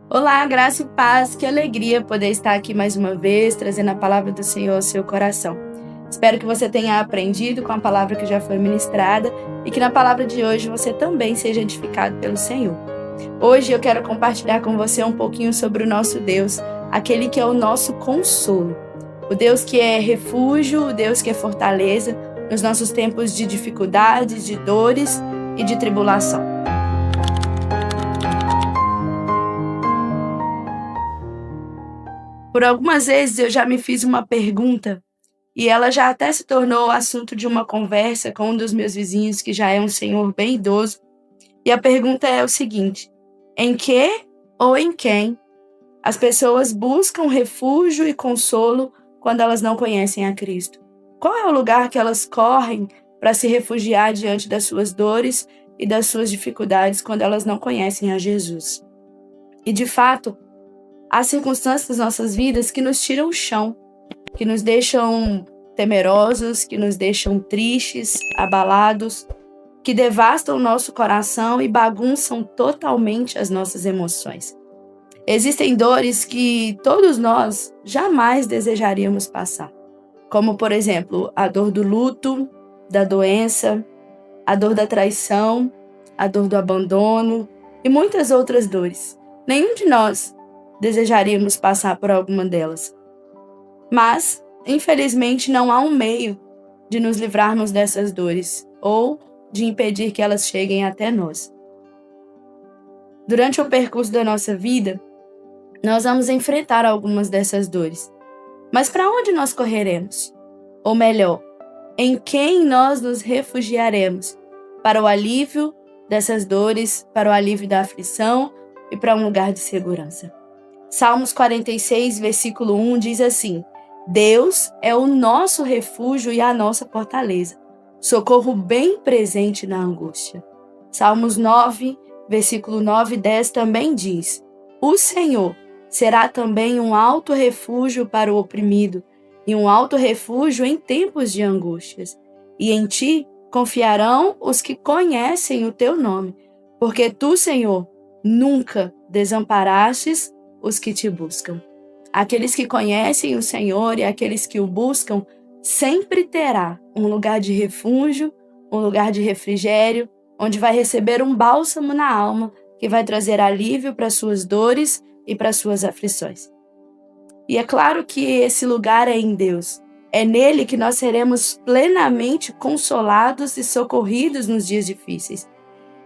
Olá, graça e paz, que alegria poder estar aqui mais uma vez, trazendo a palavra do Senhor ao seu coração. Espero que você tenha aprendido com a palavra que já foi ministrada e que na palavra de hoje você também seja edificado pelo Senhor. Hoje eu quero compartilhar com você um pouquinho sobre o nosso Deus, aquele que é o nosso consolo. O Deus que é refúgio, o Deus que é fortaleza nos nossos tempos de dificuldades, de dores e de tribulação. Por algumas vezes eu já me fiz uma pergunta e ela já até se tornou assunto de uma conversa com um dos meus vizinhos, que já é um senhor bem idoso. E a pergunta é o seguinte: em que ou em quem as pessoas buscam refúgio e consolo quando elas não conhecem a Cristo? Qual é o lugar que elas correm para se refugiar diante das suas dores e das suas dificuldades quando elas não conhecem a Jesus? E de fato, há circunstâncias das nossas vidas que nos tiram o chão, que nos deixam temerosos, que nos deixam tristes, abalados, que devastam o nosso coração e bagunçam totalmente as nossas emoções. Existem dores que todos nós jamais desejaríamos passar, como, por exemplo, a dor do luto, da doença, a dor da traição, a dor do abandono e muitas outras dores. Nenhum de nós desejaríamos passar por alguma delas. Mas, infelizmente, não há um meio de nos livrarmos dessas dores ou de impedir que elas cheguem até nós. Durante o percurso da nossa vida, nós vamos enfrentar algumas dessas dores. Mas para onde nós correremos? Ou melhor, em quem nós nos refugiaremos para o alívio dessas dores, para o alívio da aflição e para um lugar de segurança? Salmos 46, versículo 1 diz assim: Deus é o nosso refúgio e a nossa fortaleza, socorro bem presente na angústia. Salmos 9, versículo 9 e 10 também diz: O Senhor será também um alto refúgio para o oprimido e um alto refúgio em tempos de angústias. E em ti confiarão os que conhecem o teu nome, porque tu, Senhor, nunca desamparastes os que te buscam. Aqueles que conhecem o Senhor e aqueles que o buscam sempre terá um lugar de refúgio, um lugar de refrigério, onde vai receber um bálsamo na alma que vai trazer alívio para suas dores e para suas aflições. E é claro que esse lugar é em Deus. É nele que nós seremos plenamente consolados e socorridos nos dias difíceis.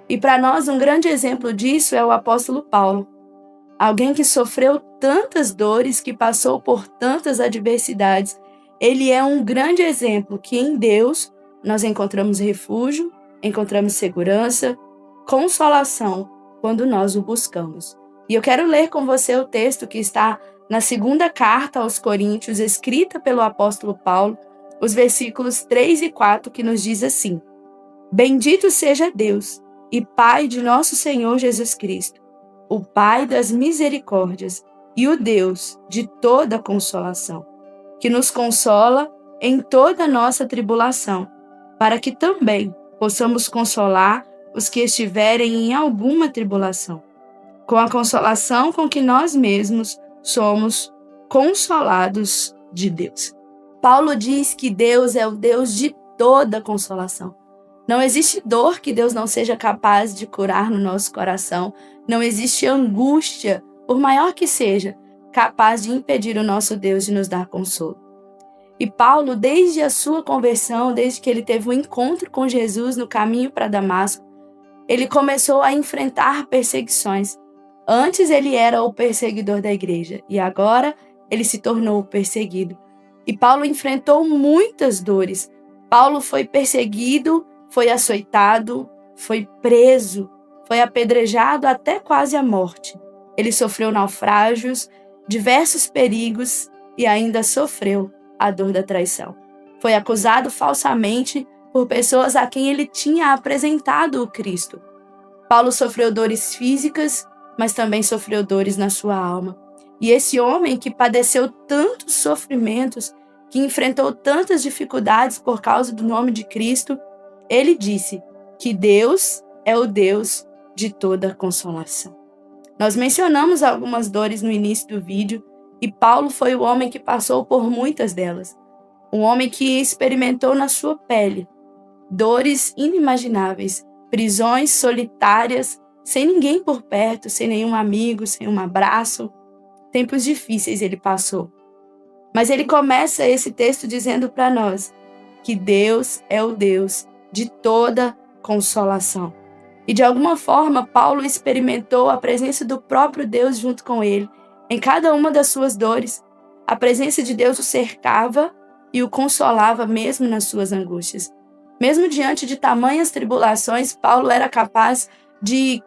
E para nós um grande exemplo disso é o apóstolo Paulo. Alguém que sofreu tantas dores, que passou por tantas adversidades. Ele é um grande exemplo que em Deus nós encontramos refúgio, encontramos segurança, consolação quando nós o buscamos. E eu quero ler com você o texto que está na segunda carta aos Coríntios, escrita pelo apóstolo Paulo, os versículos 3 e 4, que nos diz assim: Bendito seja Deus e Pai de nosso Senhor Jesus Cristo, o Pai das misericórdias e o Deus de toda consolação, que nos consola em toda a nossa tribulação, para que também possamos consolar os que estiverem em alguma tribulação, com a consolação com que nós mesmos somos consolados de Deus. Paulo diz que Deus é o Deus de toda consolação. Não existe dor que Deus não seja capaz de curar no nosso coração. Não existe angústia, por maior que seja, capaz de impedir o nosso Deus de nos dar consolo. E Paulo, desde a sua conversão, desde que ele teve um encontro com Jesus no caminho para Damasco, ele começou a enfrentar perseguições. Antes ele era o perseguidor da igreja e agora ele se tornou o perseguido. E Paulo enfrentou muitas dores. Paulo foi perseguido, foi açoitado, foi preso, foi apedrejado até quase a morte. Ele sofreu naufrágios, diversos perigos e ainda sofreu a dor da traição. Foi acusado falsamente por pessoas a quem ele tinha apresentado o Cristo. Paulo sofreu dores físicas, mas também sofreu dores na sua alma. E esse homem que padeceu tantos sofrimentos, que enfrentou tantas dificuldades por causa do nome de Cristo, ele disse que Deus é o Deus de toda consolação. Nós mencionamos algumas dores no início do vídeo e Paulo foi o homem que passou por muitas delas. Um homem que experimentou na sua pele dores inimagináveis, prisões solitárias, sem ninguém por perto, sem nenhum amigo, sem um abraço. Tempos difíceis ele passou. Mas ele começa esse texto dizendo para nós que Deus é o Deus de toda consolação. E de alguma forma, Paulo experimentou a presença do próprio Deus junto com ele, em cada uma das suas dores. A presença de Deus o cercava e o consolava mesmo nas suas angústias. Mesmo diante de tamanhas tribulações, Paulo era capaz de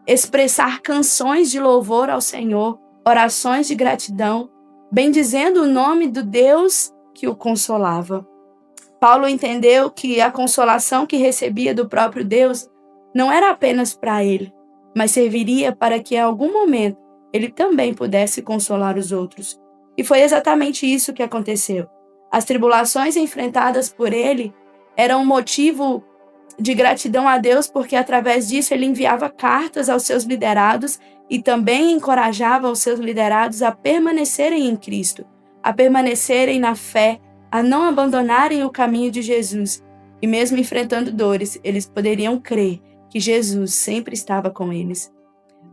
expressar canções de louvor ao Senhor, orações de gratidão, bendizendo o nome do Deus que o consolava. Paulo entendeu que a consolação que recebia do próprio Deus não era apenas para ele, mas serviria para que em algum momento ele também pudesse consolar os outros. E foi exatamente isso que aconteceu. As tribulações enfrentadas por ele eram um motivo de gratidão a Deus, porque através disso ele enviava cartas aos seus liderados e também encorajava os seus liderados a permanecerem em Cristo, a permanecerem na fé, a não abandonarem o caminho de Jesus. E mesmo enfrentando dores, eles poderiam crer que Jesus sempre estava com eles.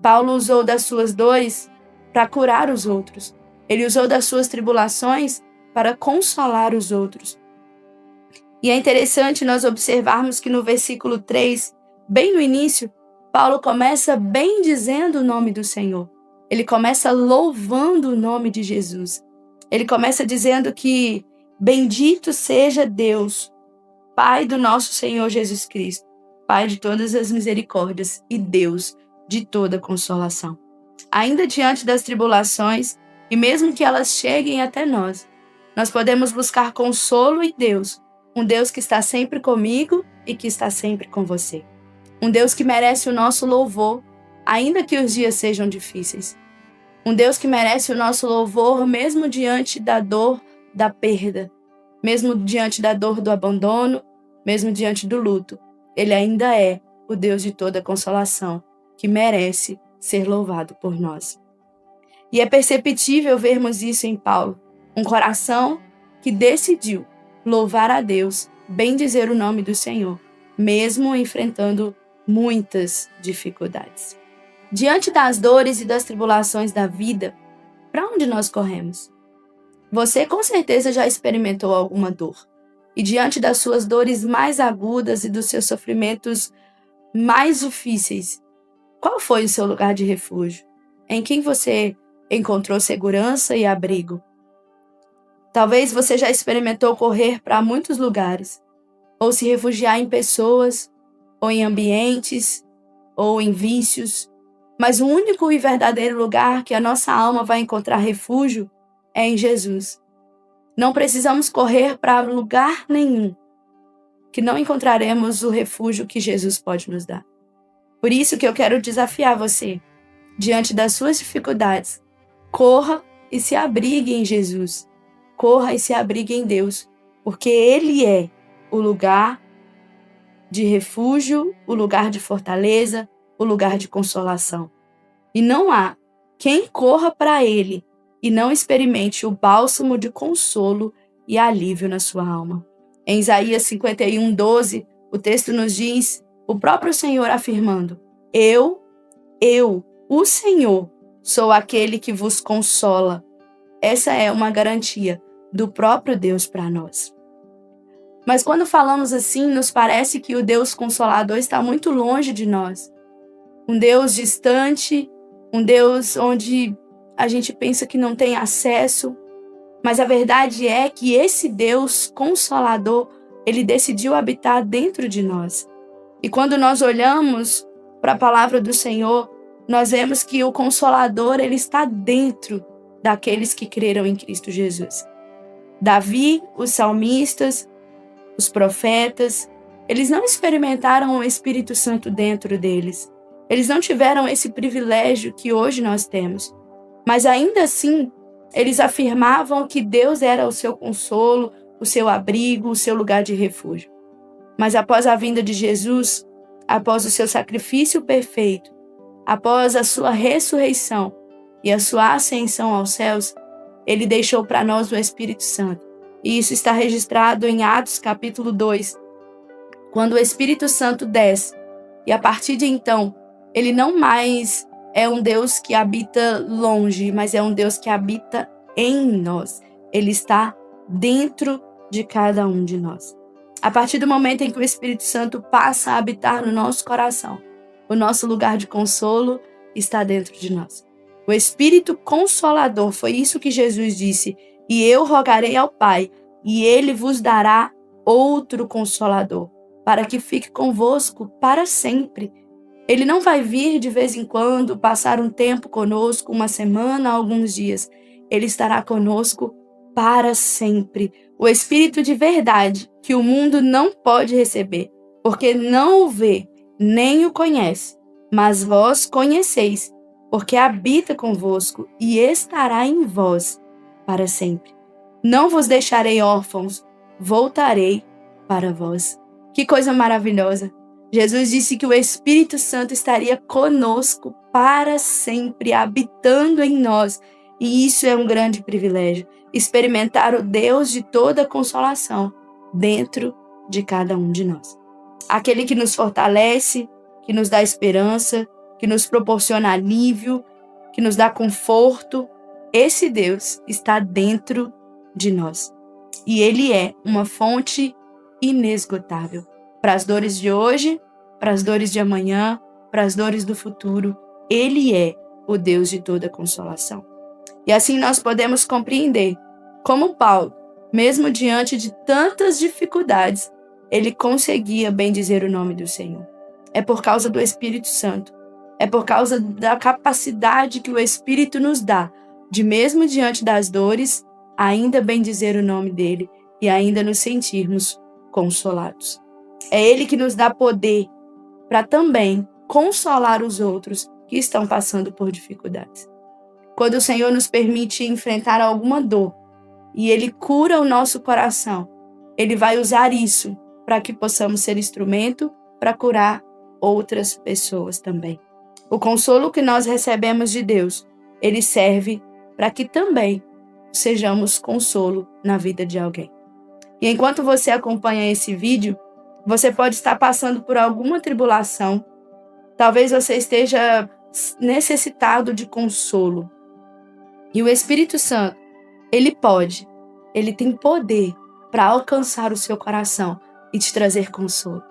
Paulo usou das suas dores para curar os outros. Ele usou das suas tribulações para consolar os outros. E é interessante nós observarmos que no versículo 3, bem no início, Paulo começa bem dizendo o nome do Senhor. Ele começa louvando o nome de Jesus. Ele começa dizendo que bendito seja Deus, Pai do nosso Senhor Jesus Cristo, Pai de todas as misericórdias e Deus de toda consolação. Ainda diante das tribulações, e mesmo que elas cheguem até nós podemos buscar consolo em Deus, um Deus que está sempre comigo e que está sempre com você. Um Deus que merece o nosso louvor, ainda que os dias sejam difíceis. Um Deus que merece o nosso louvor mesmo diante da dor da perda, mesmo diante da dor do abandono, mesmo diante do luto. Ele ainda é o Deus de toda consolação, que merece ser louvado por nós. E é perceptível vermos isso em Paulo, um coração que decidiu louvar a Deus, bendizer o nome do Senhor, mesmo enfrentando muitas dificuldades. Diante das dores e das tribulações da vida, para onde nós corremos? Você com certeza já experimentou alguma dor. E diante das suas dores mais agudas e dos seus sofrimentos mais difíceis, qual foi o seu lugar de refúgio? Em quem você encontrou segurança e abrigo? Talvez você já experimentou correr para muitos lugares, ou se refugiar em pessoas, ou em ambientes, ou em vícios, mas o único e verdadeiro lugar que a nossa alma vai encontrar refúgio é em Jesus. Não precisamos correr para lugar nenhum, que não encontraremos o refúgio que Jesus pode nos dar. Por isso que eu quero desafiar você, diante das suas dificuldades, corra e se abrigue em Jesus. Corra e se abrigue em Deus, porque Ele é o lugar de refúgio, o lugar de fortaleza, o lugar de consolação. E não há quem corra para Ele e não experimente o bálsamo de consolo e alívio na sua alma. Em Isaías 51:12, o texto nos diz, o próprio Senhor afirmando, Eu, o Senhor, sou aquele que vos consola. Essa é uma garantia do próprio Deus para nós. Mas quando falamos assim, nos parece que o Deus Consolador está muito longe de nós. Um Deus distante, um Deus onde a gente pensa que não tem acesso. Mas a verdade é que esse Deus Consolador, Ele decidiu habitar dentro de nós. E quando nós olhamos para a palavra do Senhor, nós vemos que o Consolador, Ele está dentro daqueles que creram em Cristo Jesus. Davi, os salmistas, os profetas, eles não experimentaram o Espírito Santo dentro deles. Eles não tiveram esse privilégio que hoje nós temos. Mas ainda assim, eles afirmavam que Deus era o seu consolo, o seu abrigo, o seu lugar de refúgio. Mas após a vinda de Jesus, após o seu sacrifício perfeito, após a sua ressurreição e a sua ascensão aos céus, ele deixou para nós o Espírito Santo. E isso está registrado em Atos capítulo 2, quando o Espírito Santo desce. E a partir de então, ele não mais é um Deus que habita longe, mas é um Deus que habita em nós. Ele está dentro de cada um de nós. A partir do momento em que o Espírito Santo passa a habitar no nosso coração, o nosso lugar de consolo está dentro de nós. O Espírito Consolador, foi isso que Jesus disse, e eu rogarei ao Pai, e ele vos dará outro Consolador, para que fique convosco para sempre. Ele não vai vir de vez em quando, passar um tempo conosco, uma semana, alguns dias. Ele estará conosco para sempre. O Espírito de verdade, que o mundo não pode receber, porque não o vê, nem o conhece. Mas vós conheceis, porque habita convosco e estará em vós para sempre. Não vos deixarei órfãos, voltarei para vós. Que coisa maravilhosa! Jesus disse que o Espírito Santo estaria conosco para sempre, habitando em nós. E isso é um grande privilégio, experimentar o Deus de toda consolação dentro de cada um de nós. Aquele que nos fortalece, que nos dá esperança, que nos proporciona alívio, que nos dá conforto. Esse Deus está dentro de nós. E ele é uma fonte inesgotável para as dores de hoje, para as dores de amanhã, para as dores do futuro. Ele é o Deus de toda consolação. E assim nós podemos compreender como Paulo, mesmo diante de tantas dificuldades, ele conseguia bendizer o nome do Senhor. É por causa do Espírito Santo. É por causa da capacidade que o Espírito nos dá de, mesmo diante das dores, ainda bendizer o nome dele e ainda nos sentirmos consolados. É ele que nos dá poder para também consolar os outros que estão passando por dificuldades. Quando o Senhor nos permite enfrentar alguma dor e ele cura o nosso coração, ele vai usar isso para que possamos ser instrumento para curar outras pessoas também. O consolo que nós recebemos de Deus, ele serve para que também sejamos consolo na vida de alguém. E enquanto você acompanha esse vídeo, você pode estar passando por alguma tribulação. Talvez você esteja necessitado de consolo. E o Espírito Santo, ele tem poder para alcançar o seu coração e te trazer consolo.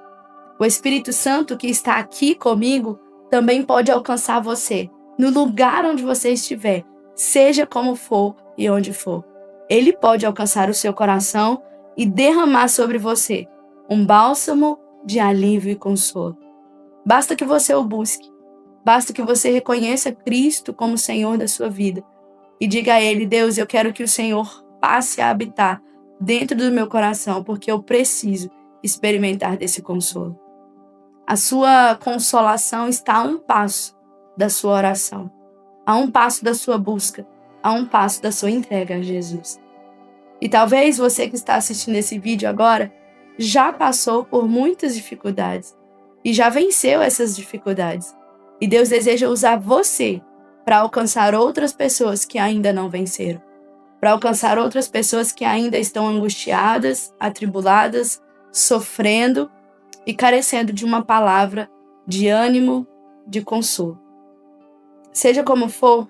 O Espírito Santo que está aqui comigo também pode alcançar você, no lugar onde você estiver, seja como for e onde for. Ele pode alcançar o seu coração e derramar sobre você um bálsamo de alívio e consolo. Basta que você o busque, basta que você reconheça Cristo como Senhor da sua vida e diga a Ele: Deus, eu quero que o Senhor passe a habitar dentro do meu coração, porque eu preciso experimentar desse consolo. A sua consolação está a um passo da sua oração, a um passo da sua busca, a um passo da sua entrega a Jesus. E talvez você que está assistindo esse vídeo agora já passou por muitas dificuldades e já venceu essas dificuldades. E Deus deseja usar você para alcançar outras pessoas que ainda não venceram, para alcançar outras pessoas que ainda estão angustiadas, atribuladas, sofrendo e carecendo de uma palavra de ânimo, de consolo. Seja como for,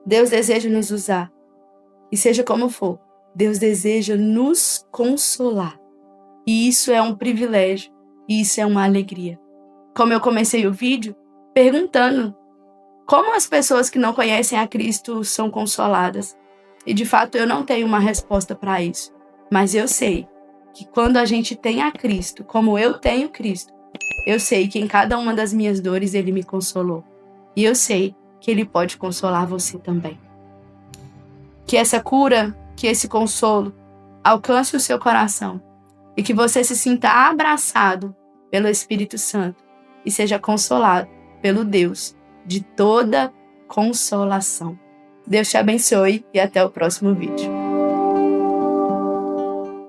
Deus deseja nos usar. E seja como for, Deus deseja nos consolar. E isso é um privilégio, e isso é uma alegria. Como eu comecei o vídeo perguntando como as pessoas que não conhecem a Cristo são consoladas. E de fato eu não tenho uma resposta para isso. Mas eu sei que quando a gente tem a Cristo, como eu tenho Cristo, eu sei que em cada uma das minhas dores Ele me consolou. E eu sei que Ele pode consolar você também. Que essa cura, que esse consolo alcance o seu coração e que você se sinta abraçado pelo Espírito Santo e seja consolado pelo Deus de toda consolação. Deus te abençoe e até o próximo vídeo.